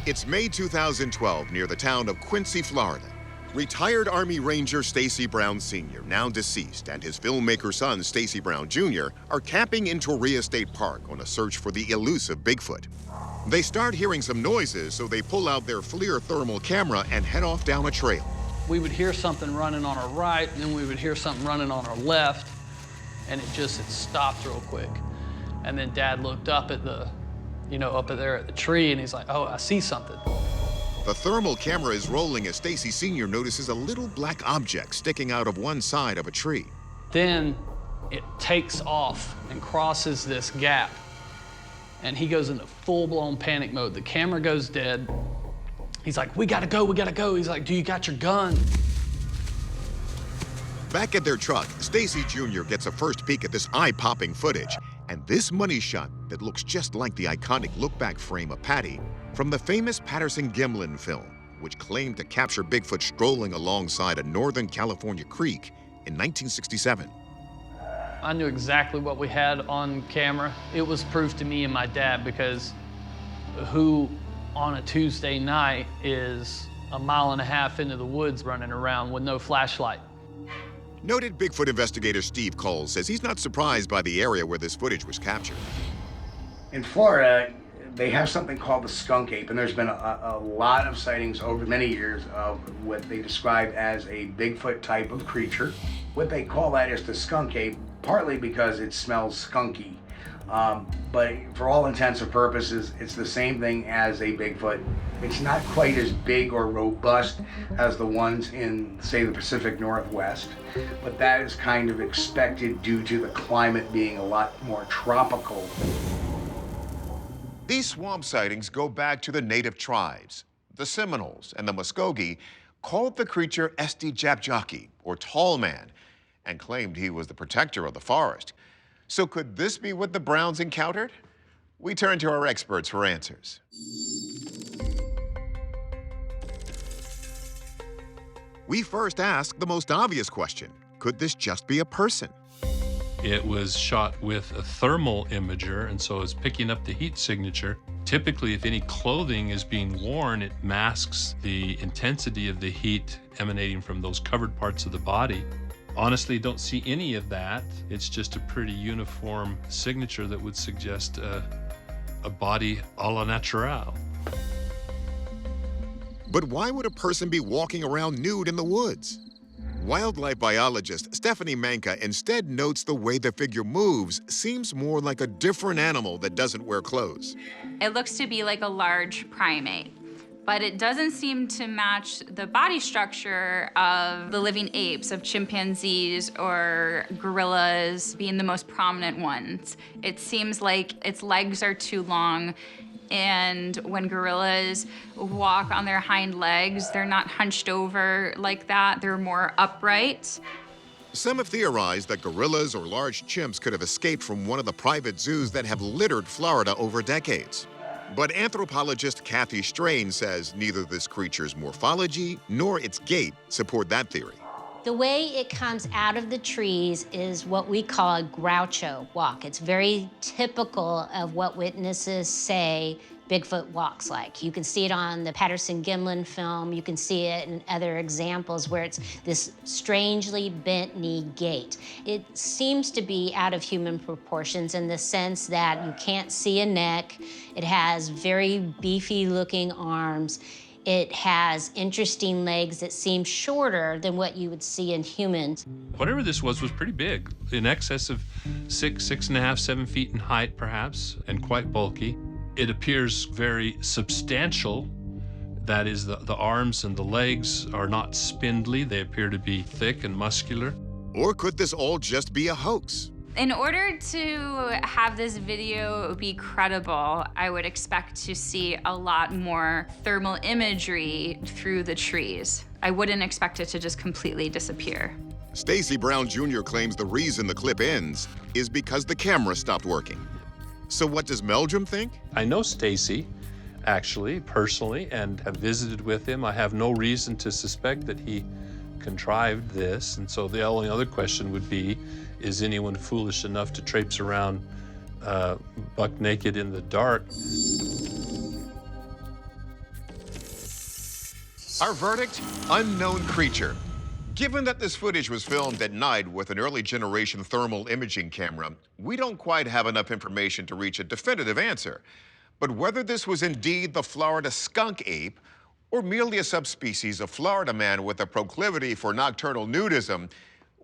It's May 2012 near the town of Quincy, Florida. Retired Army Ranger Stacy Brown Sr., now deceased, and his filmmaker son, Stacy Brown Jr., are camping in Torrey State Park on a search for the elusive Bigfoot. They start hearing some noises, so they pull out their FLIR thermal camera and head off down a trail. We would hear something running on our right, and then we would hear something running on our left, and it stopped real quick. And then Dad looked up at the, up there at the tree, and he's like, oh, I see something. The thermal camera is rolling as Stacy Sr. notices a little black object sticking out of one side of a tree. Then it takes off and crosses this gap, and he goes into full-blown panic mode. The camera goes dead. He's like, we gotta go, we gotta go. He's like, do you got your gun? Back at their truck, Stacy Jr. gets a first peek at this eye-popping footage, and this money shot that looks just like the iconic look-back frame of Patty from the famous Patterson-Gimlin film, which claimed to capture Bigfoot strolling alongside a Northern California creek in 1967. I knew exactly what we had on camera. It was proof to me and my dad, because who on a Tuesday night is a mile and a half into the woods running around with no flashlight? Noted Bigfoot investigator Steve Cole says he's not surprised by the area where this footage was captured. In Florida, they have something called the skunk ape, and there's been a lot of sightings over many years of what they describe as a Bigfoot type of creature. What they call that is the skunk ape, partly because it smells skunky. But for all intents and purposes, it's the same thing as a Bigfoot. It's not quite as big or robust as the ones in, say, the Pacific Northwest, but that is kind of expected due to the climate being a lot more tropical. These swamp sightings go back to the native tribes. The Seminoles and the Muskogee called the creature Esti Jabjaki, or Tall Man, and claimed he was the protector of the forest. So could this be what the Browns encountered? We turn to our experts for answers. We first ask the most obvious question. Could this just be a person? It was shot with a thermal imager, and so it's picking up the heat signature. Typically, if any clothing is being worn, it masks the intensity of the heat emanating from those covered parts of the body. Honestly, don't see any of that. It's just a pretty uniform signature that would suggest a body a la natural. But why would a person be walking around nude in the woods? Wildlife biologist Stephanie Manka instead notes the way the figure moves seems more like a different animal that doesn't wear clothes. It looks to be like a large primate, but it doesn't seem to match the body structure of the living apes, of chimpanzees or gorillas being the most prominent ones. It seems like its legs are too long, and when gorillas walk on their hind legs, they're not hunched over like that, they're more upright. Some have theorized that gorillas or large chimps could have escaped from one of the private zoos that have littered Florida over decades. But anthropologist Kathy Strain says neither this creature's morphology nor its gait support that theory. The way it comes out of the trees is what we call a Groucho walk. It's very typical of what witnesses say Bigfoot walks like. You can see it on the Patterson-Gimlin film. You can see it in other examples where it's this strangely bent knee gait. It seems to be out of human proportions in the sense that you can't see a neck. It has very beefy looking arms. It has interesting legs that seem shorter than what you would see in humans. Whatever this was pretty big, in excess of 6.5, 7 feet in height perhaps, and quite bulky. It appears very substantial. That is, the arms and the legs are not spindly. They appear to be thick and muscular. Or could this all just be a hoax? In order to have this video be credible, I would expect to see a lot more thermal imagery through the trees. I wouldn't expect it to just completely disappear. Stacy Brown Jr. claims the reason the clip ends is because the camera stopped working. So what does Meldrum think? I know Stacy, actually, personally, and have visited with him. I have no reason to suspect that he contrived this, and so the only other question would be, is anyone foolish enough to traipse around buck naked in the dark? Our verdict? Unknown creature. Given that this footage was filmed at night with an early generation thermal imaging camera, we don't quite have enough information to reach a definitive answer. But whether this was indeed the Florida skunk ape or merely a subspecies of Florida man with a proclivity for nocturnal nudism,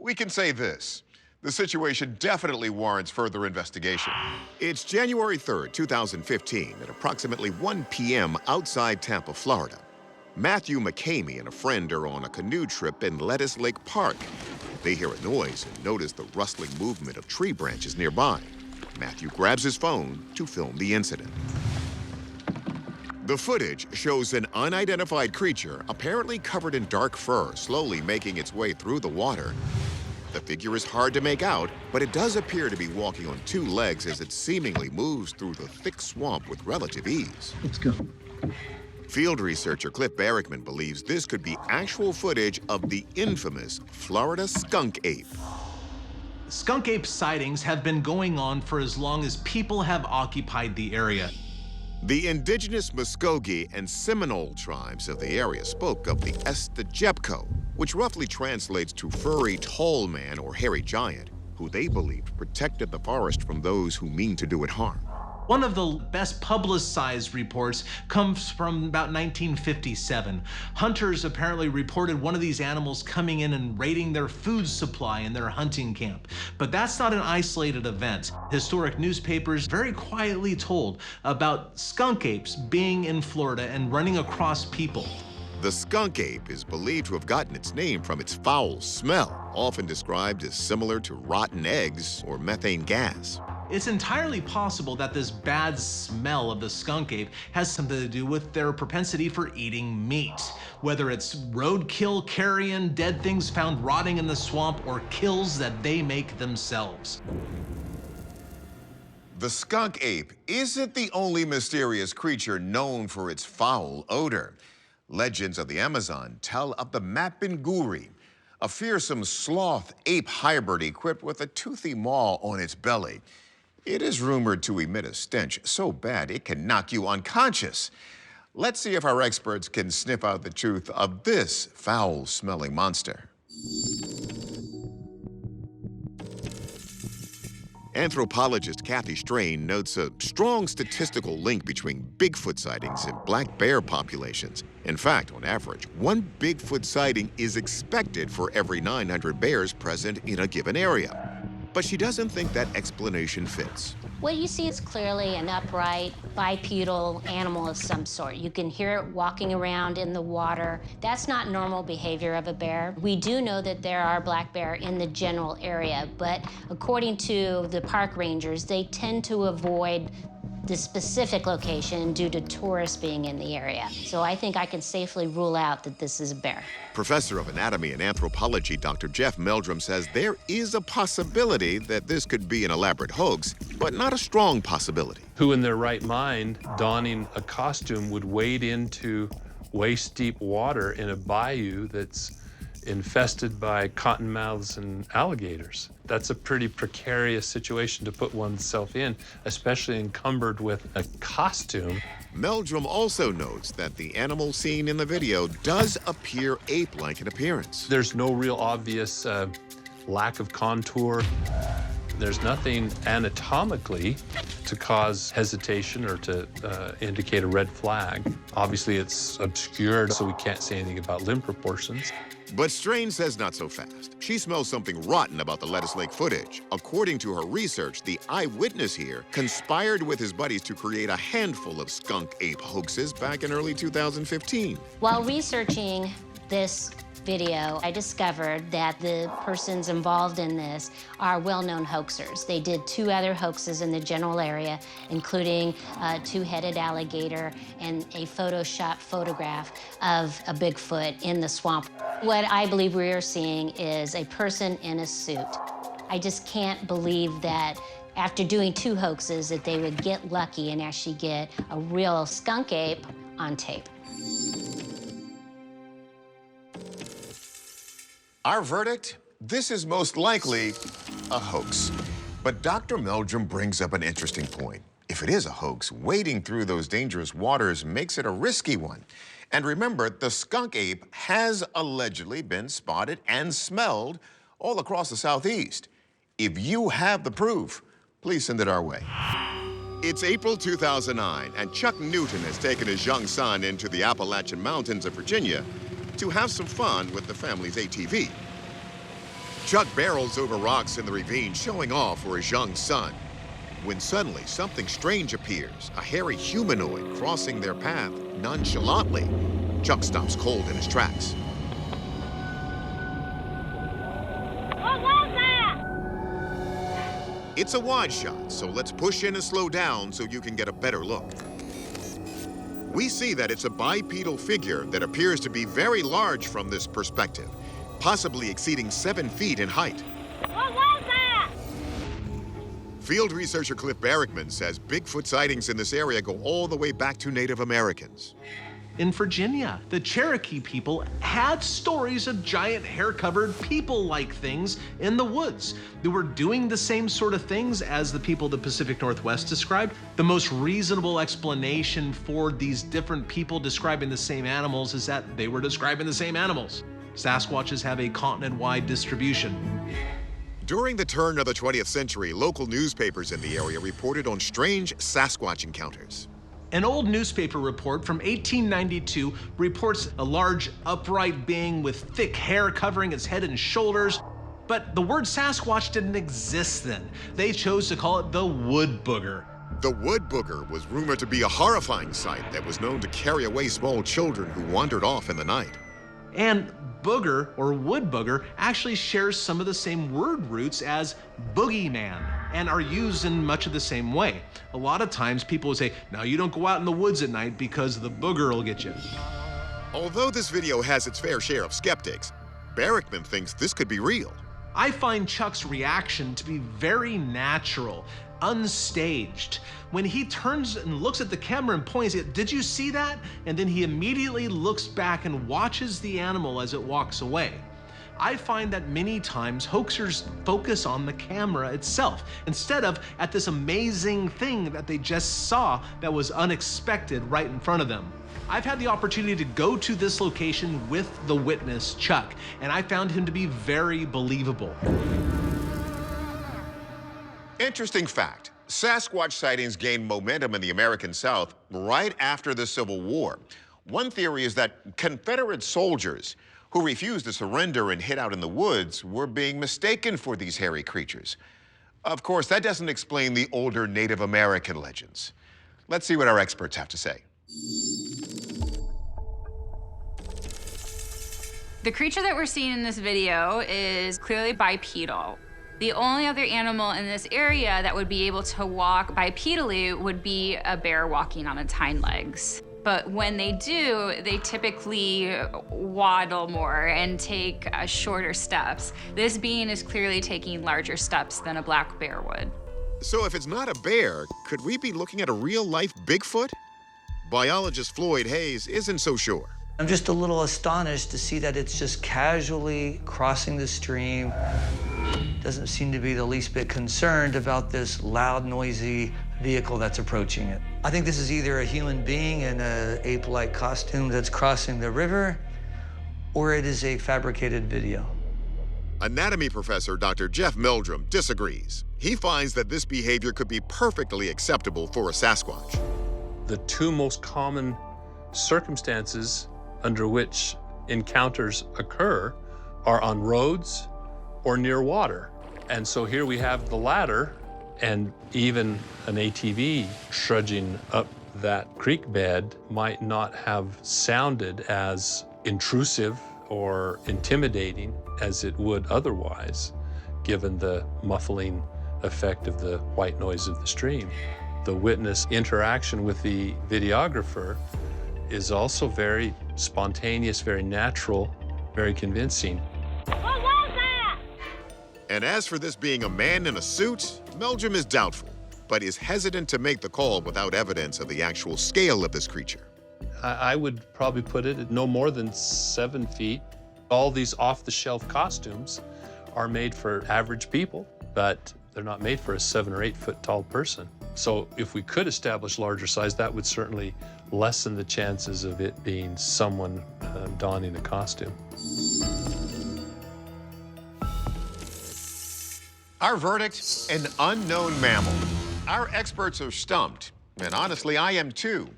we can say this. The situation definitely warrants further investigation. It's January 3rd, 2015, at approximately 1 p.m. outside Tampa, Florida. Matthew McCamey and a friend are on a canoe trip in Lettuce Lake Park. They hear a noise and notice the rustling movement of tree branches nearby. Matthew grabs his phone to film the incident. The footage shows an unidentified creature, apparently covered in dark fur, slowly making its way through the water. The figure is hard to make out, but it does appear to be walking on two legs as it seemingly moves through the thick swamp with relative ease. Let's go. Field researcher Cliff Barrickman believes this could be actual footage of the infamous Florida skunk ape. Skunk ape sightings have been going on for as long as people have occupied the area. The indigenous Muskogee and Seminole tribes of the area spoke of the Estajepco, which roughly translates to furry tall man or hairy giant, who they believed protected the forest from those who mean to do it harm. One of the best publicized reports comes from about 1957. Hunters apparently reported one of these animals coming in and raiding their food supply in their hunting camp. But that's not an isolated event. Historic newspapers very quietly told about skunk apes being in Florida and running across people. The skunk ape is believed to have gotten its name from its foul smell, often described as similar to rotten eggs or methane gas. It's entirely possible that this bad smell of the skunk ape has something to do with their propensity for eating meat, whether it's roadkill, carrion, dead things found rotting in the swamp, or kills that they make themselves. The skunk ape isn't the only mysterious creature known for its foul odor. Legends of the Amazon tell of the Mapinguri, a fearsome sloth ape hybrid equipped with a toothy maw on its belly. It is rumored to emit a stench so bad it can knock you unconscious. Let's see if our experts can sniff out the truth of this foul-smelling monster. Anthropologist Kathy Strain notes a strong statistical link between Bigfoot sightings and black bear populations. In fact, on average, one Bigfoot sighting is expected for every 900 bears present in a given area. But she doesn't think that explanation fits. What you see is clearly an upright, bipedal animal of some sort. You can hear it walking around in the water. That's not normal behavior of a bear. We do know that there are black bear in the general area, but according to the park rangers, they tend to avoid the specific location due to tourists being in the area. So I think I can safely rule out that this is a bear. Professor of Anatomy and Anthropology, Dr. Jeff Meldrum, says there is a possibility that this could be an elaborate hoax, but not a strong possibility. Who in their right mind, donning a costume, would wade into waist-deep water in a bayou that's infested by cottonmouths and alligators? That's a pretty precarious situation to put oneself in, especially encumbered with a costume. Meldrum also notes that the animal seen in the video does appear ape-like in appearance. There's no real obvious lack of contour. There's nothing anatomically to cause hesitation or to indicate a red flag. Obviously, it's obscured, so we can't say anything about limb proportions. But Strain says not so fast. She smells something rotten about the Lettuce Lake footage. According to her research, the eyewitness here conspired with his buddies to create a handful of skunk ape hoaxes back in early 2015. While researching this video, I discovered that the persons involved in this are well-known hoaxers. They did 2 other hoaxes in the general area, including a 2-headed alligator and a Photoshop photograph of a Bigfoot in the swamp. What I believe we are seeing is a person in a suit. I just can't believe that after doing 2 hoaxes that they would get lucky and actually get a real skunk ape on tape. Our verdict? This is most likely a hoax. But Dr. Meldrum brings up an interesting point. If it is a hoax, wading through those dangerous waters makes it a risky one. And remember, the skunk ape has allegedly been spotted and smelled all across the Southeast. If you have the proof, please send it our way. It's April 2009, and Chuck Newton has taken his young son into the Appalachian Mountains of Virginia to have some fun with the family's ATV. Chuck barrels over rocks in the ravine, showing off for his young son, when suddenly something strange appears, a hairy humanoid crossing their path nonchalantly. Chuck stops cold in his tracks. What was that? It's a wide shot, so let's push in and slow down so you can get a better look. We see that it's a bipedal figure that appears to be very large from this perspective, possibly exceeding 7 feet in height. What was that? Field researcher Cliff Barrickman says Bigfoot sightings in this area go all the way back to Native Americans. In Virginia, the Cherokee people had stories of giant hair-covered people-like things in the woods. They were doing the same sort of things as the people of the Pacific Northwest described. The most reasonable explanation for these different people describing the same animals is that they were describing the same animals. Sasquatches have a continent-wide distribution. During the turn of the 20th century, local newspapers in the area reported on strange Sasquatch encounters. An old newspaper report from 1892 reports a large upright being with thick hair covering its head and shoulders. But the word Sasquatch didn't exist then. They chose to call it the wood booger. The wood booger was rumored to be a horrifying sight that was known to carry away small children who wandered off in the night. And booger, or wood booger, actually shares some of the same word roots as boogeyman and are used in much of the same way. A lot of times people will say, "Now you don't go out in the woods at night because the booger will get you." Although this video has its fair share of skeptics, Barrickman thinks this could be real. I find Chuck's reaction to be very natural, unstaged. When he turns and looks at the camera and points it, "Did you see that?" And then he immediately looks back and watches the animal as it walks away. I find that many times hoaxers focus on the camera itself instead of at this amazing thing that they just saw that was unexpected right in front of them. I've had the opportunity to go to this location with the witness, Chuck, and I found him to be very believable. Interesting fact, Sasquatch sightings gained momentum in the American South right after the Civil War. One theory is that Confederate soldiers who refused to surrender and hid out in the woods were being mistaken for these hairy creatures. Of course, that doesn't explain the older Native American legends. Let's see what our experts have to say. The creature that we're seeing in this video is clearly bipedal. The only other animal in this area that would be able to walk bipedally would be a bear walking on its hind legs. But when they do, they typically waddle more and take shorter steps. This being is clearly taking larger steps than a black bear would. So if it's not a bear, could we be looking at a real-life Bigfoot? Biologist Floyd Hayes isn't so sure. I'm just a little astonished to see that it's just casually crossing the stream. Doesn't seem to be the least bit concerned about this loud, noisy vehicle that's approaching it. I think this is either a human being in an ape-like costume that's crossing the river, or it is a fabricated video. Anatomy professor Dr. Jeff Meldrum disagrees. He finds that this behavior could be perfectly acceptable for a Sasquatch. The two most common circumstances under which encounters occur are on roads or near water. And so here we have the latter, and even an ATV trudging up that creek bed might not have sounded as intrusive or intimidating as it would otherwise, given the muffling effect of the white noise of the stream. The witness interaction with the videographer is also very spontaneous, very natural, very convincing. What was that? And as for this being a man in a suit, Meldrum is doubtful, but is hesitant to make the call without evidence of the actual scale of this creature. I would probably put it at no more than 7 feet. All these off-the-shelf costumes are made for average people, but they're not made for a 7 or 8 foot tall person. So if we could establish larger size, that would certainly lessen the chances of it being someone donning a costume. Our verdict, an unknown mammal. Our experts are stumped, and honestly, I am too.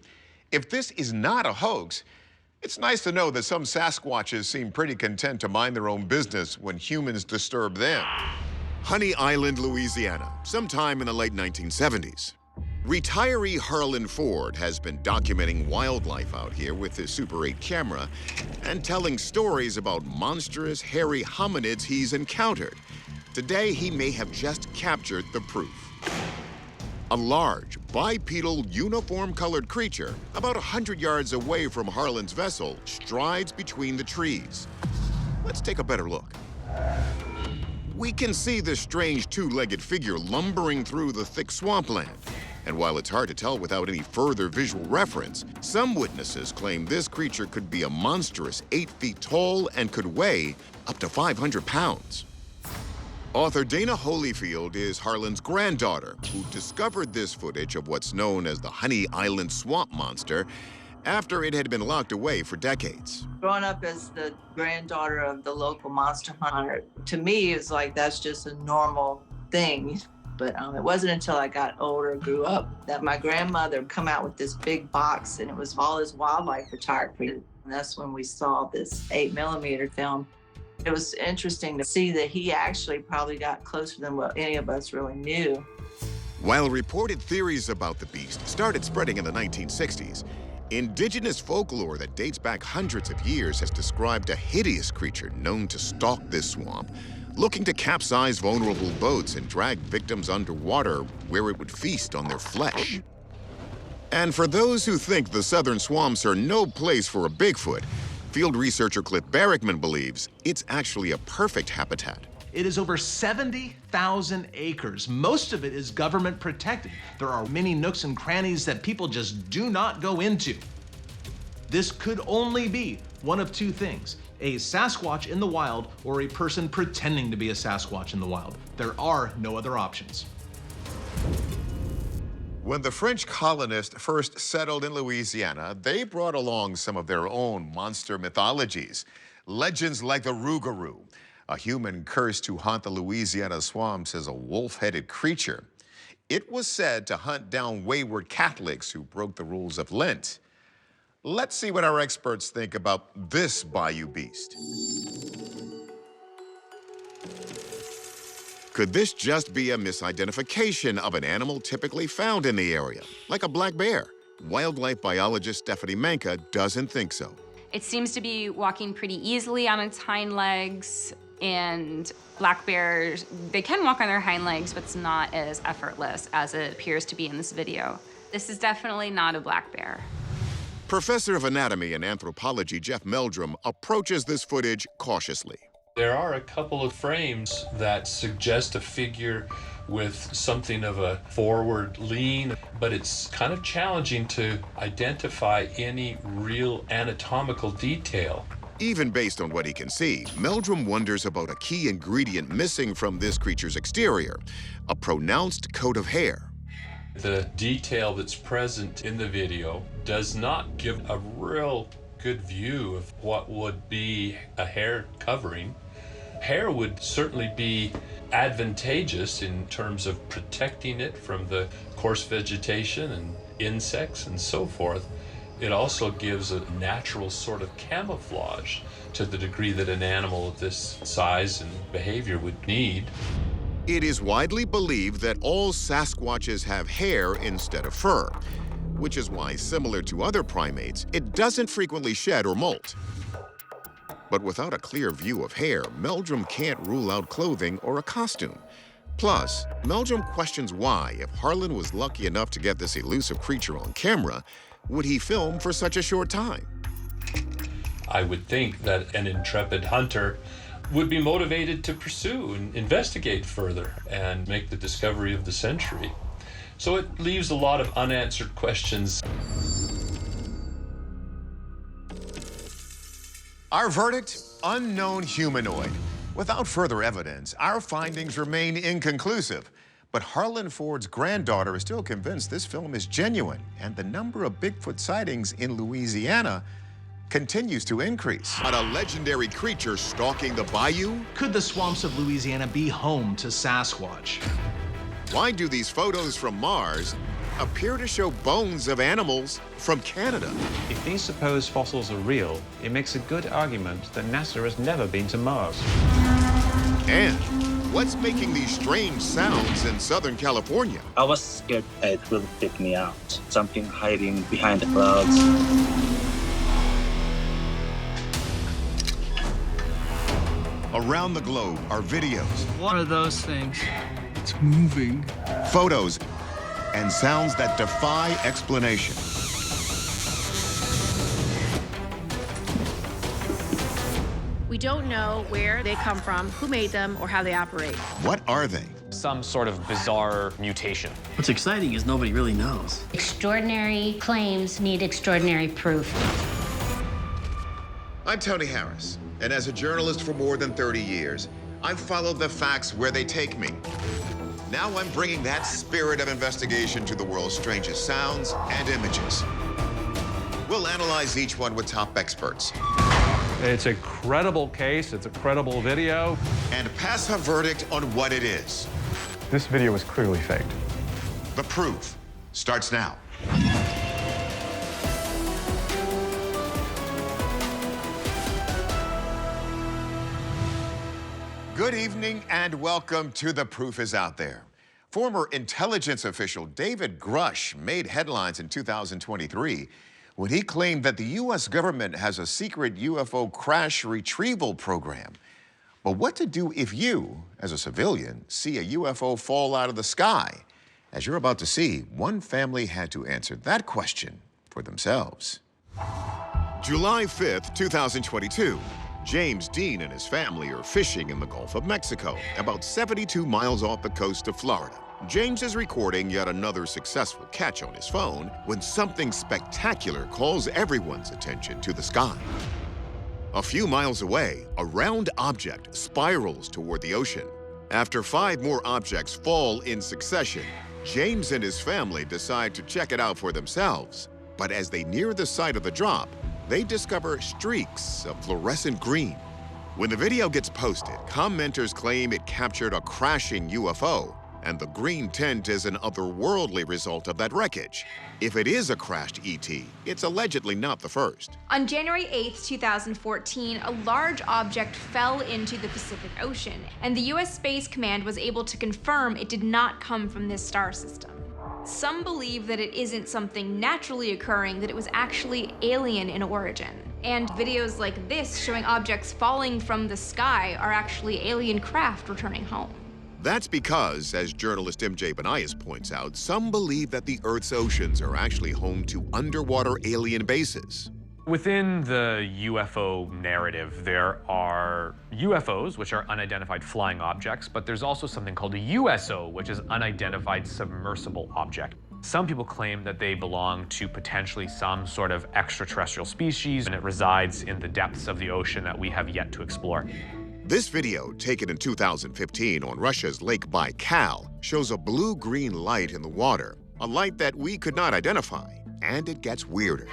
If this is not a hoax, it's nice to know that some Sasquatches seem pretty content to mind their own business when humans disturb them. Honey Island, Louisiana, sometime in the late 1970s. Retiree Harlan Ford has been documenting wildlife out here with his Super 8 camera and telling stories about monstrous, hairy hominids he's encountered. Today, he may have just captured the proof. A large, bipedal, uniform-colored creature, about 100 yards away from Harlan's vessel, strides between the trees. Let's take a better look. We can see this strange two-legged figure lumbering through the thick swampland. And while it's hard to tell without any further visual reference, some witnesses claim this creature could be a monstrous 8 feet tall and could weigh up to 500 pounds. Author Dana Holyfield is Harlan's granddaughter, who discovered this footage of what's known as the Honey Island swamp monster after it had been locked away for decades. Growing up as the granddaughter of the local monster hunter, to me, it's like that's just a normal thing. But it wasn't until I got older, grew up, that my grandmother come out with this big box, and it was all his wildlife photography. And that's when we saw this 8mm film. It was interesting to see that he actually probably got closer than what any of us really knew. While reported theories about the beast started spreading in the 1960s, indigenous folklore that dates back hundreds of years has described a hideous creature known to stalk this swamp, looking to capsize vulnerable boats and drag victims underwater where it would feast on their flesh. And for those who think the southern swamps are no place for a Bigfoot, field researcher Cliff Barrickman believes it's actually a perfect habitat. It is over 70,000 acres. Most of it is government protected. There are many nooks and crannies that people just do not go into. This could only be one of two things: a Sasquatch in the wild or a person pretending to be a Sasquatch in the wild. There are no other options. When the French colonists first settled in Louisiana, they brought along some of their own monster mythologies. Legends like the rougarou, a human cursed to haunt the Louisiana swamps as a wolf-headed creature. It was said to hunt down wayward Catholics who broke the rules of Lent. Let's see what our experts think about this bayou beast. Could this just be a misidentification of an animal typically found in the area, like a black bear? Wildlife biologist Stephanie Manka doesn't think so. It seems to be walking pretty easily on its hind legs, and black bears, they can walk on their hind legs, but it's not as effortless as it appears to be in this video. This is definitely not a black bear. Professor of Anatomy and Anthropology Jeff Meldrum approaches this footage cautiously. There are a couple of frames that suggest a figure with something of a forward lean, but it's kind of challenging to identify any real anatomical detail. Even based on what he can see, Meldrum wonders about a key ingredient missing from this creature's exterior: a pronounced coat of hair. The detail that's present in the video does not give a real good view of what would be a hair covering. Hair would certainly be advantageous in terms of protecting it from the coarse vegetation and insects and so forth. It also gives a natural sort of camouflage to the degree that an animal of this size and behavior would need. It is widely believed that all Sasquatches have hair instead of fur, which is why, similar to other primates, it doesn't frequently shed or molt. But without a clear view of hair, Meldrum can't rule out clothing or a costume. Plus, Meldrum questions why, if Harlan was lucky enough to get this elusive creature on camera, would he film for such a short time? I would think that an intrepid hunter would be motivated to pursue and investigate further and make the discovery of the century. So it leaves a lot of unanswered questions. Our verdict: unknown humanoid. Without further evidence, our findings remain inconclusive. But Harlan Ford's granddaughter is still convinced this film is genuine, and the number of Bigfoot sightings in Louisiana continues to increase. But a legendary creature stalking the bayou? Could the swamps of Louisiana be home to Sasquatch? Why do these photos from Mars appear to show bones of animals from Canada? If these supposed fossils are real, it makes a good argument that NASA has never been to Mars. And what's making these strange sounds in Southern California? I was scared it will pick me out. Something hiding behind the clouds. Around the globe are videos. What are those things? It's moving. Photos and sounds that defy explanation. We don't know where they come from, who made them, or how they operate. What are they? Some sort of bizarre mutation. What's exciting is nobody really knows. Extraordinary claims need extraordinary proof. I'm Tony Harris, and as a journalist for more than 30 years, I've followed the facts where they take me. Now I'm bringing that spirit of investigation to the world's strangest sounds and images. We'll analyze each one with top experts. It's a credible case, it's a credible video. And pass a verdict on what it is. This video was clearly faked. The proof starts now. Good evening and welcome to The Proof is Out There. Former intelligence official David Grush made headlines in 2023 when he claimed that the U.S. government has a secret UFO crash retrieval program. But what to do if you, as a civilian, see a UFO fall out of the sky? As you're about to see, one family had to answer that question for themselves. July 5th, 2022. James Dean and his family are fishing in the Gulf of Mexico, about 72 miles off the coast of Florida. James is recording yet another successful catch on his phone when something spectacular calls everyone's attention to the sky. A few miles away, a round object spirals toward the ocean. After 5 more objects fall in succession, James and his family decide to check it out for themselves. But as they near the site of the drop, they discover streaks of fluorescent green. When the video gets posted, commenters claim it captured a crashing UFO, and the green tint is an otherworldly result of that wreckage. If it is a crashed ET, it's allegedly not the first. On January 8th, 2014, a large object fell into the Pacific Ocean, and the U.S. Space Command was able to confirm it did not come from this star system. Some believe that it isn't something naturally occurring, that it was actually alien in origin. And videos like this showing objects falling from the sky are actually alien craft returning home. That's because, as journalist MJ Banias points out, some believe that the Earth's oceans are actually home to underwater alien bases. Within the UFO narrative, there are UFOs, which are unidentified flying objects, but there's also something called a USO, which is unidentified submersible object. Some people claim that they belong to potentially some sort of extraterrestrial species, and it resides in the depths of the ocean that we have yet to explore. This video, taken in 2015 on Russia's Lake Baikal, shows a blue-green light in the water, a light that we could not identify, and it gets weirder.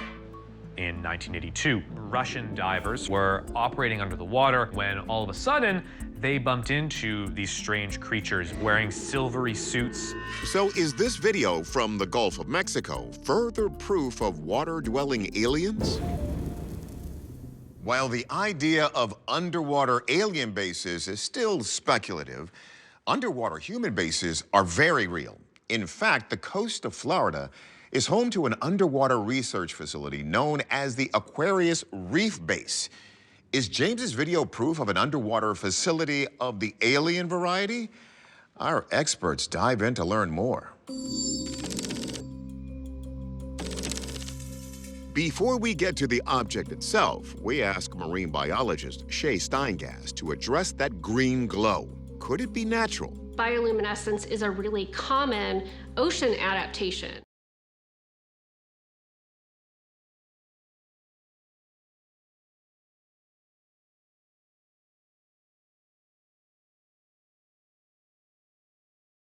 In 1982, Russian divers were operating under the water when all of a sudden they bumped into these strange creatures wearing silvery suits. So is this video from the Gulf of Mexico further proof of water-dwelling aliens? While the idea of underwater alien bases is still speculative, underwater human bases are very real. In fact, the coast of Florida is home to an underwater research facility known as the Aquarius Reef Base. Is James's video proof of an underwater facility of the alien variety? Our experts dive in to learn more. Before we get to the object itself, we ask marine biologist Shay Steingast to address that green glow. Could it be natural? Bioluminescence is a really common ocean adaptation.